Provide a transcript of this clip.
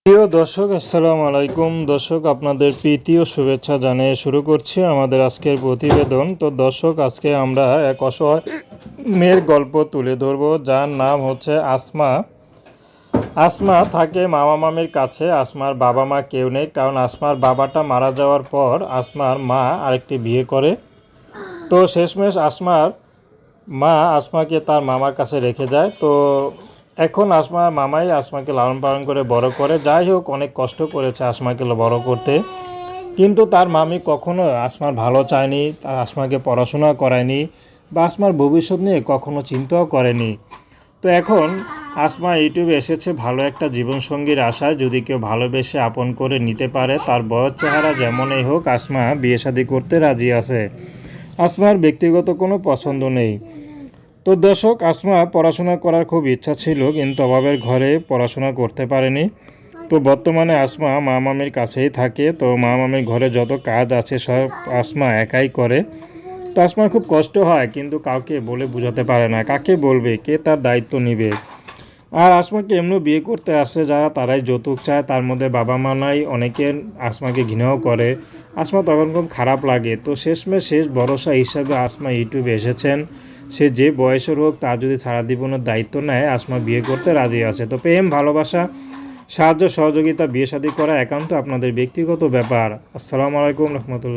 প্রিয় দর্শক, আসসালামু আলাইকুম। দর্শক, আপনাদের প্রীতি ও শুভেচ্ছা জানিয়ে শুরু করছি আমাদের আজকের প্রতিবেদন। তো দর্শক, আজকে আমরা এক অসহায় মেয়ের গল্প তুলে ধরব, যার নাম হচ্ছে আসমা। আসমা থাকে মামা মামির কাছে। আসমার বাবা মা কেউ নেই, কারণ আসমার বাবাটা মারা যাওয়ার পর আসমার মা আরেকটি বিয়ে করে। তো শেষমেশ আসমার মা আসমাকে তার মামার কাছে রেখে যায়। তো এখন আসমার মামাই আসমাকে লালন পালন করে বড় করে। যাই হোক, অনেক কষ্ট করেছে আসমাকে বড় করতে, কিন্তু তার মামি কখনো আসমার ভালো চায়নি, তার আসমাকে পড়াশোনা করায়নি বা আসমার ভবিষ্যৎ নিয়ে কখনো চিন্তাও করেনি। তো এখন আসমা ইউটিউবে এসেছে ভালো একটা জীবনসঙ্গীর আশায়। যদি কেউ ভালোবেসে আপন করে নিতে পারে, তার বয়স চেহারা যেমনই হোক, আসমা বিয়ে শাদী করতে রাজি আছে। আসমার ব্যক্তিগত কোনো পছন্দ নেই। তো দর্শক, আসমা পড়াশোনা করার খুব ইচ্ছা ছিল, কিন্তু অভাবের ঘরে পড়াশোনা করতে পারেনি। তো বর্তমানে আসমা মা মামির কাছেই থাকে। তো মা মামির ঘরে যত কাজ আছে সব আসমা একাই করে। তো আসমার খুব কষ্ট হয়, কিন্তু কাউকে বলে বোঝাতে পারে না। কাকে বলবে, কে তার দায়িত্ব নেবে? আর আসমাকে এমনি বিয়ে করতে আসছে যারা, তারাই যৌতুক চায়। তার মধ্যে বাবা মা নাই, অনেকে আসমাকে ঘৃণাও করে। আসমা তখন খুব খারাপ লাগে। তো শেষমেশ শেষ ভরসা হিসাবে আসমা ইউটিউবে এসেছেন। সে যে বয়সের হোক, তার যদি সারা জীবনের দায়িত্ব নেয়, আসমা বিয়ে করতে রাজি আছে। তো প্রেম, ভালোবাসা, সাহায্য সহযোগিতা, বিয়ে শাদী করা একান্ত আপনাদের ব্যক্তিগত ব্যাপার। আসসালামু আলাইকুম রহমতুল্লাহ।